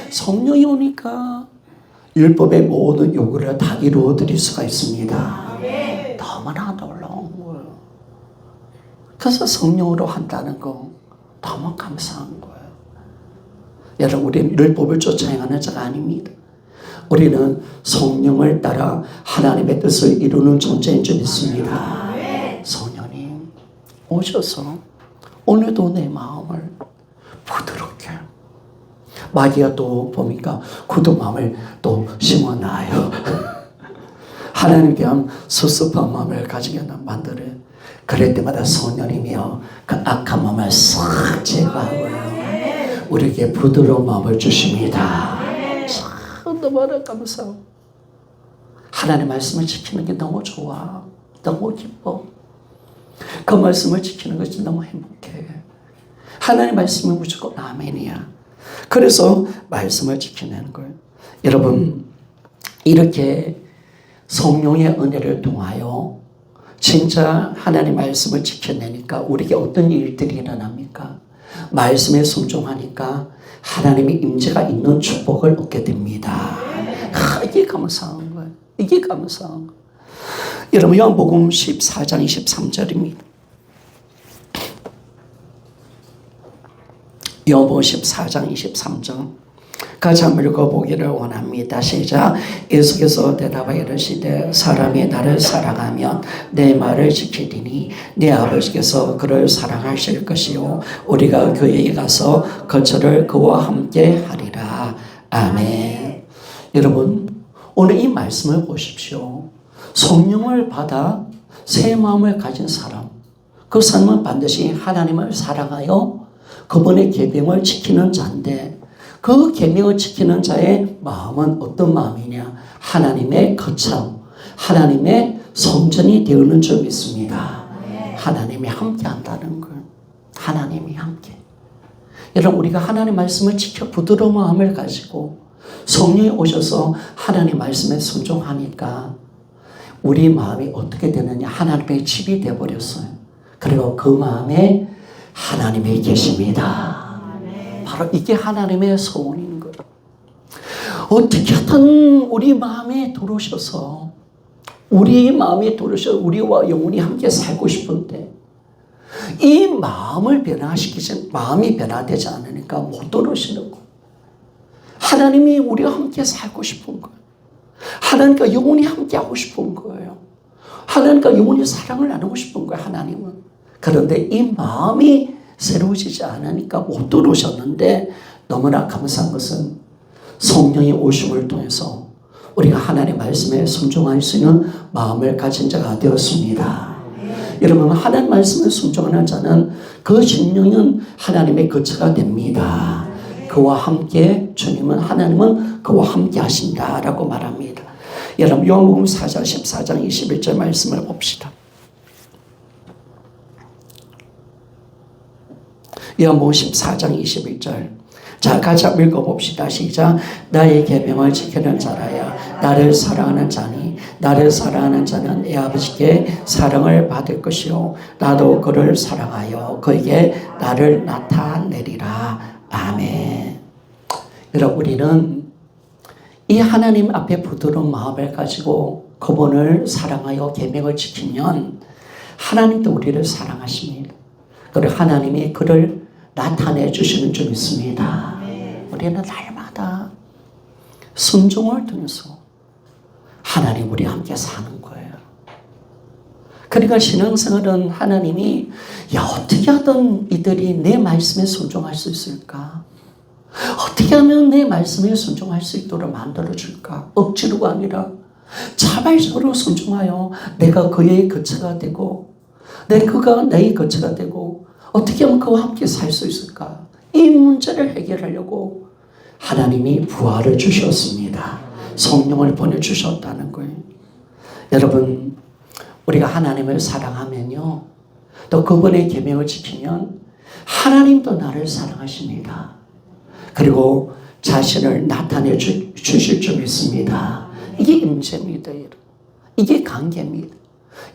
성령이 오니까 율법의 모든 요구를 다 이루어 드릴 수가 있습니다. 너무나 놀라운 거예요. 그래서 성령으로 한다는 거 너무 감사한 거예요. 여러분, 우리는 율법을 쫓아 행하는 자가 아닙니다. 우리는 성령을 따라 하나님의 뜻을 이루는 존재인 줄 믿습니다. 성령님 오셔서 오늘도 내 마음을 부드럽게, 마귀가 또 보니까 굳은 마음을 또 심어놔요. 하나님께 대한 섭섭한 마음을 가지게 만들어요. 그럴 때마다 성령이며 그 악한 마음을 싹 제거하고요, 우리에게 부드러운 마음을 주십니다. 참 너무나 감사하고, 하나님의 말씀을 지키는 게 너무 좋아. 너무 기뻐. 그 말씀을 지키는 것이 너무 행복해. 하나님의 말씀이 무조건 아멘이야. 그래서 말씀을 지키는 거예요. 여러분, 이렇게 성령의 은혜를 통하여 진짜 하나님의 말씀을 지켜내니까 우리에게 어떤 일들이 일어납니까? 말씀에 순종하니까 하나님의 임재가 있는 축복을 얻게 됩니다. 이게 감사한 거예요. 이게 감사한 거예요. 여러분, 요한복음 14장 23절입니다. 요한복음 14장 23절 같이 한번 읽어보기를 원합니다. 시작. 예수께서 대답하여 이르시되 사람이 나를 사랑하면 내 말을 지키리니 내 아버지께서 그를 사랑하실 것이요 우리가 그에게 가서 거처를 그와 함께 하리라. 아멘. 여러분, 오늘 이 말씀을 보십시오. 성령을 받아 새 마음을 가진 사람, 그 사람은 반드시 하나님을 사랑하여 그분의 계명을 지키는 자인데, 그 계명을 지키는 자의 마음은 어떤 마음이냐? 하나님의 거처, 하나님의 성전이 되는 줄 믿습니다. 하나님이 함께 한다는 걸. 하나님이 함께. 여러분, 우리가 하나님 말씀을 지켜 부드러운 마음을 가지고 성령이 오셔서 하나님 말씀에 순종하니까 우리 마음이 어떻게 되느냐? 하나님의 집이 되어버렸어요. 그리고 그 마음에 하나님이 계십니다. 바로 이게 하나님의 소원인 거예요. 어떻게든 우리 마음에 들어오셔서 우리와 영원히 함께 살고 싶은데 이 마음을 마음이 변화되지 않으니까 못 들어오시는 거예요. 하나님이 우리와 함께 살고 싶은 거예요. 하나님과 영원히 함께 하고 싶은 거예요. 하나님과 영원히 사랑을 나누고 싶은 거예요, 하나님은. 그런데 이 마음이 새로워지지 않으니까 못 들어오셨는데, 너무나 감사한 것은 성령의 오심을 통해서 우리가 하나님의 말씀에 순종할 수 있는 마음을 가진 자가 되었습니다. 여러분, 하나님 말씀에 순종하는 자는 그 심령은 하나님의 거처가 됩니다. 그와 함께 주님은 하나님은 그와 함께 하신다라고 말합니다. 여러분, 요한복음 4장 14장 21절 말씀을 봅시다. 요한복음 14장 21절. 자, 같이 읽어봅시다. 시작. 나의 계명을 지키는 자라야 나를 사랑하는 자니 나를 사랑하는 자는 내 아버지께 사랑을 받을 것이요 나도 그를 사랑하여 그에게 나를 나타내리라. 아멘. 여러분, 우리는 이 하나님 앞에 부드러운 마음을 가지고 그분을 사랑하여 계명을 지키면 하나님도 우리를 사랑하십니다. 그리고 하나님이 그를 나타내 주시는 줄 믿습니다. 우리는 날마다 순종을 통해서 하나님 우리와 함께 사는 거예요. 그러니까 신앙생활은 하나님이 어떻게 하든 이들이 내 말씀에 순종할 수 있을까? 어떻게 하면 내 말씀에 순종할 수 있도록 만들어줄까? 억지로가 아니라 자발적으로 순종하여 내가 그의 거처가 되고 그가 나의 거처가 되고 어떻게 하면 그와 함께 살 수 있을까? 이 문제를 해결하려고 하나님이 부활을 주셨습니다. 성령을 보내주셨다는 거예요. 여러분, 우리가 하나님을 사랑하면요, 또 그분의 계명을 지키면 하나님도 나를 사랑하십니다. 그리고 자신을 나타내 주실 줄 믿습니다. 이게 임재입니다. 여러분. 이게 관계입니다.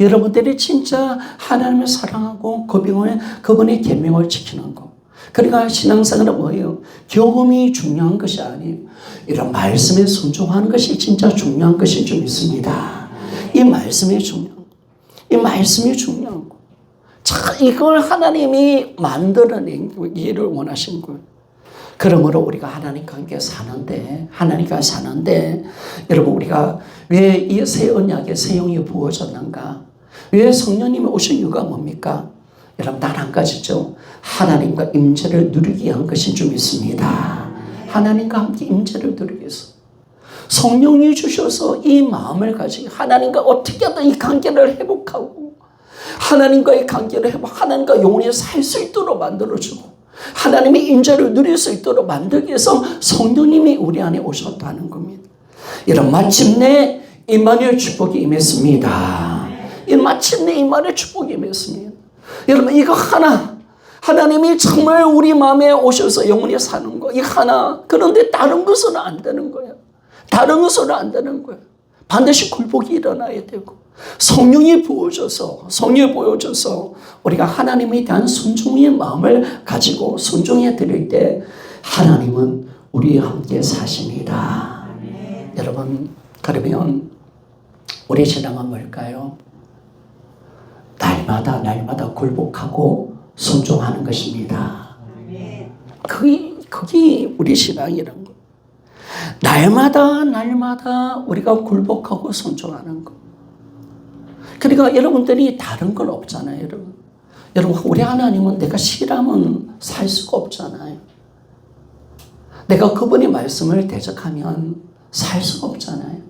여러분들이 진짜 하나님을 사랑하고 그분의 계명을 지키는 것. 그러니까 신앙생활은 뭐예요? 경험이 중요한 것이 아니에요. 이런 말씀에 순종하는 것이 진짜 중요한 것인 줄 믿습니다. 이 말씀이 중요한 거. 이 말씀이 중요한 거. 자, 이걸 하나님이 만들어내기를 원하신 거예요. 그러므로 우리가 하나님과 함께 사는데, 여러분, 우리가 왜 이 새 언약에 새 영이 부어졌는가? 왜 성령님이 오신 이유가 뭡니까? 여러분, 단 한 가지죠. 하나님과 임재를 누리기 위한 것인 줄 믿습니다. 하나님과 함께 임재를 누리기 위해서. 성령이 주셔서 이 마음을 가지고 하나님과 어떻게 하든 이 관계를 회복하고 하나님과의 관계를 회복, 하나님과 영원히 살 수 있도록 만들어주고 하나님의 임재를 누릴 수 있도록 만들기 위해서 성령님이 우리 안에 오셨다는 겁니다. 여러분, 마침내 임마누엘 축복이 임했습니다. 마침내 임마누엘 축복이 임했습니다. 여러분, 이거 하나님이 정말 우리 마음에 오셔서 영원히 사는 거, 이 하나. 그런데 다른 것은 안 되는 거예요. 다른 것은 안 되는 거예요. 반드시 굴복이 일어나야 되고 성령이 보여줘서 우리가 하나님에 대한 순종의 마음을 가지고 순종해 드릴 때 하나님은 우리와 함께 사십니다. 여러분, 그러면 우리 신앙은 뭘까요? 날마다 굴복하고 순종하는 것입니다. 그게 우리 신앙이란 거. 날마다 우리가 굴복하고 순종하는 거. 그러니까 여러분들이 다른 건 없잖아요. 여러분, 우리 하나님은 내가 싫으면 살 수가 없잖아요. 내가 그분의 말씀을 대적하면 살 수가 없잖아요.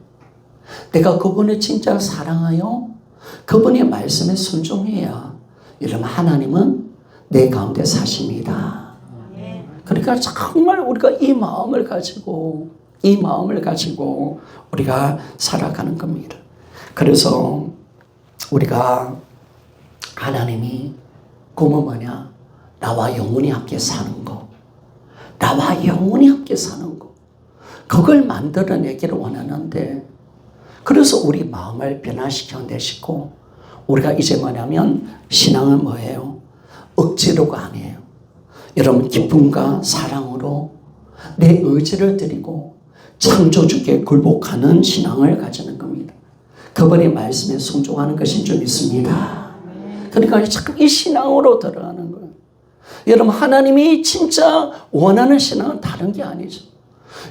내가 그분을 진짜 사랑하여 그분의 말씀에 순종해야 여러분, 하나님은 내 가운데 사십니다. 그러니까 정말 우리가 이 마음을 가지고 우리가 살아가는 겁니다. 그래서 우리가 하나님이 꿈은 뭐냐? 나와 영원히 함께 사는 거. 나와 영원히 함께 사는 거. 그걸 만들어내기를 원하는데, 그래서 우리 마음을 변화시켜내시고 우리가 이제 뭐냐면 신앙은 뭐예요? 억지로가 아니에요. 여러분, 기쁨과 사랑으로 내 의지를 드리고 창조주께 굴복하는 신앙을 가지는 겁니다. 그분의 말씀에 순종하는 것인 줄 믿습니다. 그러니까 자꾸 이 신앙으로 들어가는 거예요. 여러분, 하나님이 진짜 원하는 신앙은 다른 게 아니죠.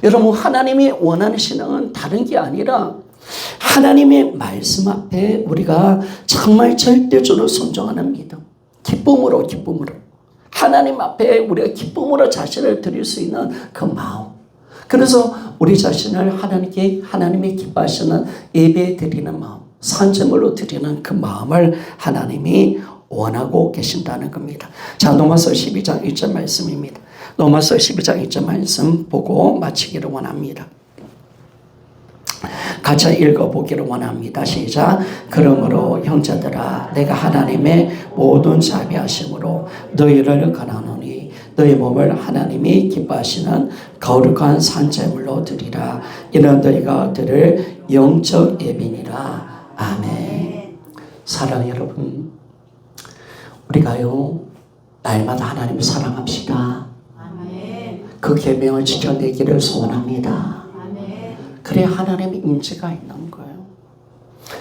여러분, 하나님이 원하는 신앙은 다른 게 아니라 하나님의 말씀 앞에 우리가 정말 절대적으로 순종하는 믿음, 기쁨으로 하나님 앞에 우리가 기쁨으로 자신을 드릴 수 있는 그 마음, 그래서 우리 자신을 하나님께, 하나님이 기뻐하시는 예배 드리는 마음, 산제물로 드리는 그 마음을 하나님이 원하고 계신다는 겁니다. 자, 로마서 12장 1절 말씀입니다. 로마서 12장 1절 말씀 보고 마치기를 원합니다. 같이 읽어보기를 원합니다. 시작. 그러므로 형제들아, 내가 하나님의 모든 자비하심으로 너희를 권하노니 너희 몸을 하나님이 기뻐하시는 거룩한 산제물로 드리라. 이는 너희가 드릴 영적 예비니라. 아멘. 사랑하는 여러분, 우리가요 날마다 하나님을 사랑합시다. 아멘. 그 계명을 지켜내기를 소원합니다. 아멘. 그래야 하나님의 임재가 있는 거예요.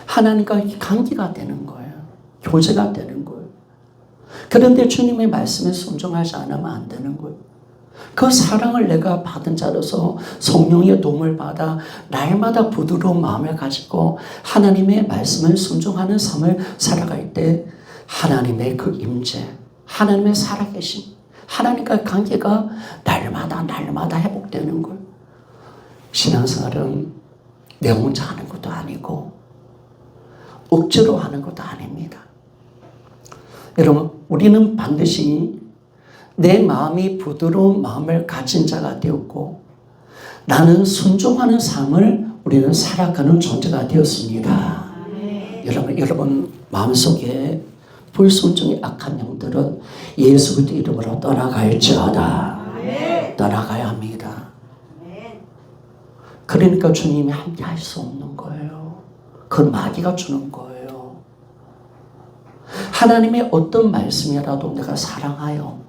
하나님과 관계가 되는 거예요. 교제가 되는 거예요. 그런데 주님의 말씀에 순종하지 않으면 안 되는 거예요. 그 사랑을 내가 받은 자로서 성령의 도움을 받아 날마다 부드러운 마음을 가지고 하나님의 말씀을 순종하는 삶을 살아갈 때 하나님의 그 임재, 하나님의 살아계심, 하나님과의 관계가 날마다 회복되는 거예요. 신앙생활은 내 혼자 하는 것도 아니고 억지로 하는 것도 아닙니다. 여러분, 우리는 반드시 내 마음이 부드러운 마음을 가진 자가 되었고 나는 순종하는 삶을 우리는 살아가는 존재가 되었습니다. 여러분 마음속에 불순종이 악한 영들은 예수 그리스도 이름으로 떠나갈지어다. 떠나가야 합니다. 그러니까 주님이 함께 할 수 없는 거예요. 그건 마귀가 주는 거예요. 하나님의 어떤 말씀이라도 내가 사랑하여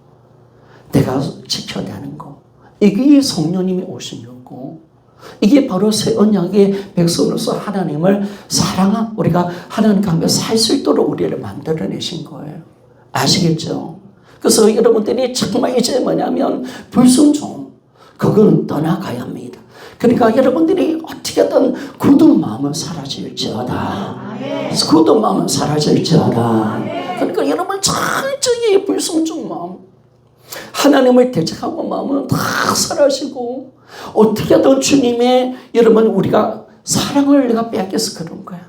내가 지켜내는 거, 이게 성령님이 오신 거고, 이게 바로 새 언약의 백성으로서 하나님을 사랑한, 우리가 하나님과 함께 살 수 있도록 우리를 만들어내신 거예요. 아시겠죠? 그래서 여러분들이 정말 이제 뭐냐면 불순종, 그거는 떠나가야 합니다. 그러니까 여러분들이 어떻게든 굳은 마음은 사라질지어다. 굳은 마음은 사라질지어다. 그러니까 여러분 천천히 불순종 마음, 하나님을 대적하고 마음은 다 사라지고 어떻게든 주님의 여러분 우리가 사랑을 내가 뺏겨서 그런 거야.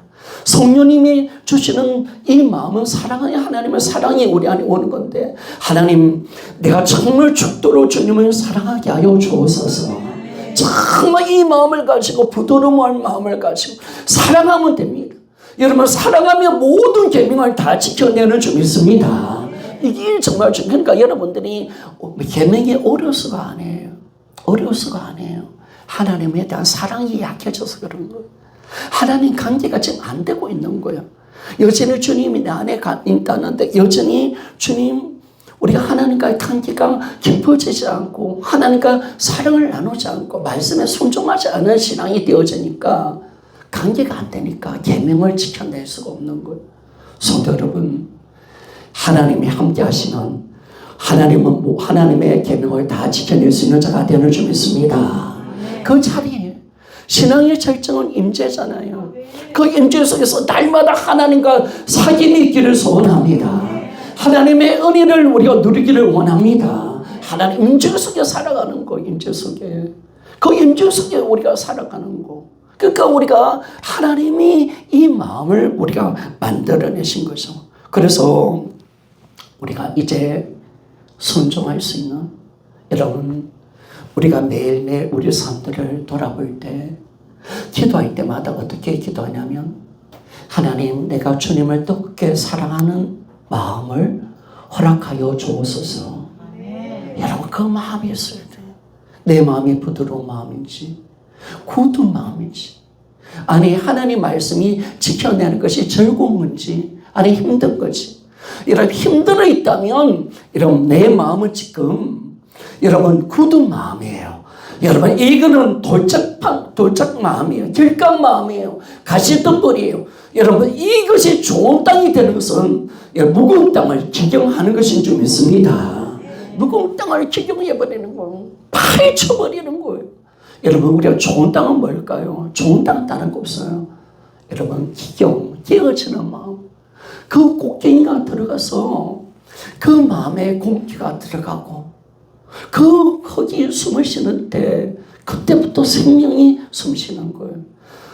성령님이 주시는 이 마음은 사랑하는 하나님의 사랑이 우리 안에 오는 건데, 하나님 내가 정말 죽도록 주님을 사랑하게 하여 주옵소서. 정말 이 마음을 가지고 부드러운 마음을 가지고 사랑하면 됩니다. 여러분 사랑하면 모든 계명을 다 지켜내는 줄 믿습니다. 이게 정말 그러니까 여러분들이 계명이 어려서가 아니에요. 어려서가 아니에요. 하나님에 대한 사랑이 약해져서 그런 거예요. 하나님 관계가 지금 안 되고 있는 거예요. 여전히 주님이 내 안에 있다는데 여전히 주님 우리가 하나님과의 관계가 깊어지지 않고 하나님과 사랑을 나누지 않고 말씀에 순종하지 않은 신앙이 되어지니까 관계가 안 되니까 계명을 지켜낼 수가 없는 거예요. 성도 여러분, 하나님이 함께 하시면 하나님은 하나님의 계명을 다 지켜낼 수 있는 자가 되는 줄 믿습니다. 그 자리에 신앙의 절정은 임재잖아요. 그 임재 속에서 날마다 하나님과 사귐이 있기를 소원합니다. 하나님의 은혜를 우리가 누리기를 원합니다. 하나님 임재 속에 살아가는 거, 임재 속에. 그 임재 속에 우리가 살아가는 거. 그러니까 우리가 하나님이 이 마음을 우리가 만들어내신 거죠. 그래서 우리가 이제 순종할 수 있는, 여러분 우리가 매일매일 우리 삶들을 돌아볼 때 기도할 때마다 어떻게 기도하냐면, 하나님 내가 주님을 뜨겁게 사랑하는 마음을 허락하여 주옵소서. 여러분 그 마음이 있어야 돼요. 내 마음이 부드러운 마음인지 굳은 마음인지, 아니 하나님 말씀이 지켜내는 것이 즐거운 건지 아니 힘든 거지. 여러분 힘들어 있다면 여러분 내 마음은 지금 여러분 굳은 마음이에요. 여러분 이거는 돌짝 마음이에요. 길감 마음이에요. 가시덤불이에요. 여러분 이것이 좋은 땅이 되는 것은 무거운 땅을 기경하는 것인 줄 믿습니다. 무거운 땅을 기경해버리는 거예요. 파헤쳐버리는 거예요. 여러분 우리가 좋은 땅은 뭘까요? 좋은 땅은 다른 거 없어요. 여러분 기경, 깨어지는 마음. 그 곡괭이가 들어가서 그 마음에 공기가 들어가고 그 흙이 숨을 쉬는 때 그때부터 생명이 숨쉬는 거예요.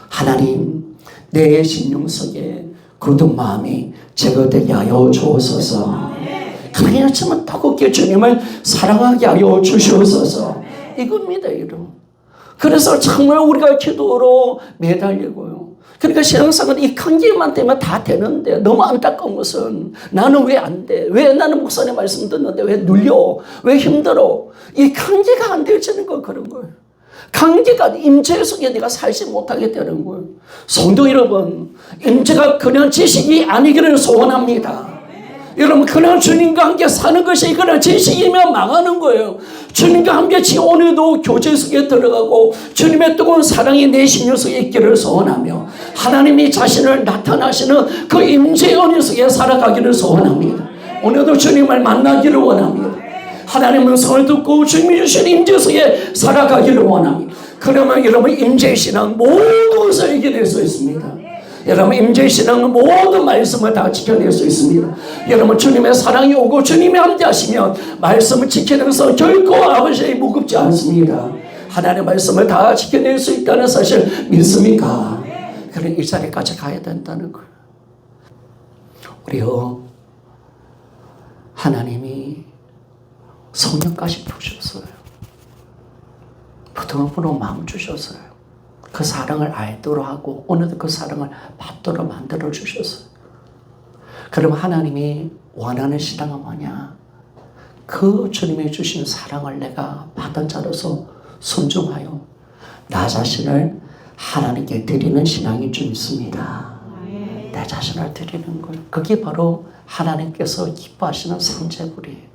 하나님, 내 심령 속에 굳은 마음이 제거되게 하여 주옵소서. 그렇지만 뜨겁게 주님을 사랑하게 하여 주시옵소서. 이겁니다, 여러분. 그래서 정말 우리가 기도로 매달리고요. 그러니까 신앙생활 이 관계만 되면 다 되는데 너무 안타까운 것은 나는 왜 안 돼? 왜 나는 목사님 말씀 듣는데 왜 눌려? 왜 힘들어? 이 관계가 안 되어지는 거 그런 거예요. 관계가 임재 속에 내가 살지 못하게 되는 거예요. 성도 여러분, 임재가 그냥 지식이 아니기를 소원합니다. 여러분, 그냥 주님과 함께 사는 것이 그냥 지식이면 망하는 거예요. 주님과 함께 지금 오늘도 교제 속에 들어가고 주님의 뜨거운 사랑이 내 심령 속에 있기를 소원하며 하나님이 자신을 나타나시는 그 임재의 은혜 속에 살아가기를 소원합니다. 오늘도 주님을 만나기를 원합니다. 하나님의 음성을 듣고 주님이 주신 임재 속에 살아가기를 원합니다. 그러면 여러분 임재의 신앙 모든 것을 이겨낼 수 있습니다. 여러분 임재의 신앙은 모든 말씀을 다 지켜낼 수 있습니다. 여러분 주님의 사랑이 오고 주님이 함께하시면 말씀을 지켜내면서 결코 아버지의 무겁지 않습니다. 하나님의 말씀을 다 지켜낼 수 있다는 사실 믿습니까? 그런 이 자리까지 가야 된다는 거예요. 우리요, 하나님이 성령까지 주셨어요. 부드러운 마음 주셨어요. 그 사랑을 알도록 하고 오늘도 그 사랑을 받도록 만들어 주셨어요. 그럼 하나님이 원하는 신앙은 뭐냐? 그 주님이 주신 사랑을 내가 받은 자로서 순종하여 나 자신을 하나님께 드리는 신앙이 좀 있습니다. 내 자신을 드리는 걸. 그게 바로 하나님께서 기뻐하시는 상제물이에요.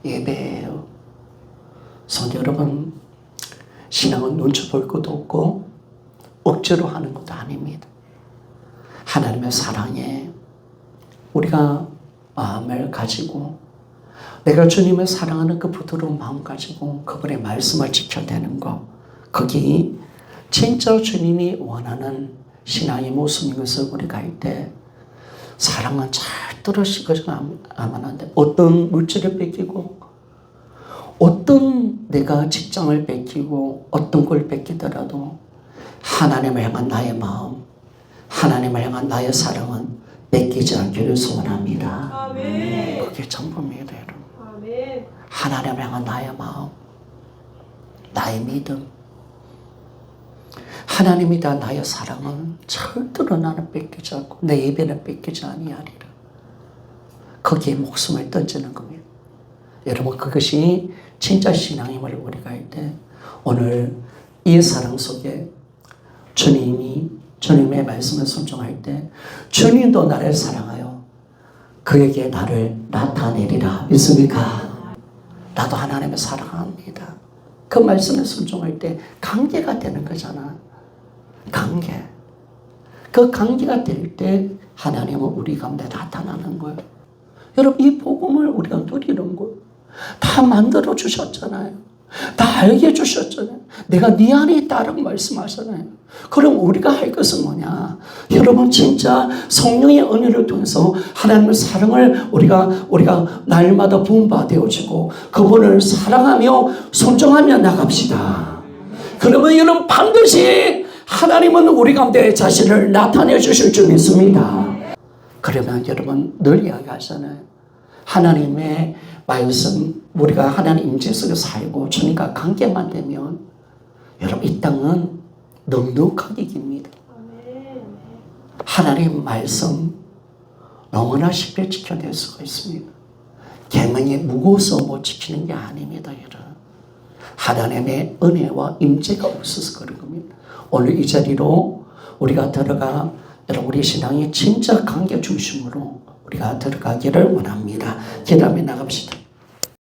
예배예요. 성도 여러분, 신앙은 눈치 볼 것도 없고 억지로 하는 것도 아닙니다. 하나님의 사랑에 우리가 마음을 가지고 내가 주님을 사랑하는 그 부드러운 마음 가지고 그분의 말씀을 지켜내는 것, 거기 진짜 주님이 원하는 신앙의 모습인 것을 우리가 알 때 사랑은 절대로 식어지지 않는데 어떤 물질을 뺏기고 어떤 내가 직장을 뺏기고 어떤 걸 뺏기더라도 하나님을 향한 나의 마음, 하나님을 향한 나의 사랑은 뺏기지 않기를 소원합니다. 아멘. 그게 전부입니다, 여러분. 아멘. 하나님을 향한 나의 마음, 나의 믿음, 하나님이 다 나의 사랑은 절대로 나는 뺏기지 않고 내 예배는 뺏기지 아니하리라. 거기에 목숨을 던지는 겁니다. 여러분, 그것이 진짜 신앙임을 우리가 알 때 오늘 이 사랑 속에 주님의 말씀을 순종할 때 주님도 나를 사랑하여 그에게 나를 나타내리라. 믿습니까? 나도 하나님을 사랑합니다. 그 말씀을 순종할 때 관계가 되는 거잖아. 관계. 그 관계가 될 때 하나님은 우리 가운데 나타나는 거예요. 여러분, 이 복음을 우리가 누리는 거예요. 다 만들어 주셨잖아요. 다 알게 해주셨잖아요. 내가 네 안에 있다라고 말씀하잖아요. 그럼 우리가 할 것은 뭐냐? 여러분, 진짜 성령의 은혜를 통해서 하나님의 사랑을 우리가 날마다 부음받아 되어지고 그분을 사랑하며 순종하며 나갑시다. 그러면 여러분, 반드시 하나님은 우리 가운데 자신을 나타내 주실 줄 믿습니다. 그러면 여러분 늘 이야기하잖아요. 하나님의 말씀, 우리가 하나님 임재 속에 살고 주님과 관계만 되면 여러분 이 땅은 넉넉하게 이깁니다. 하나님 말씀 너무나 쉽게 지켜낼 수가 있습니다. 계명이 무거워서 못 지키는 게 아닙니다, 여러분. 하나님의 은혜와 임재가 없어서 그런 겁니다. 오늘 이 자리로 우리가 들어가 여러분 우리 신앙이 진짜 관계 중심으로 우리가 들어가기를 원합니다. 기도하며 나갑시다.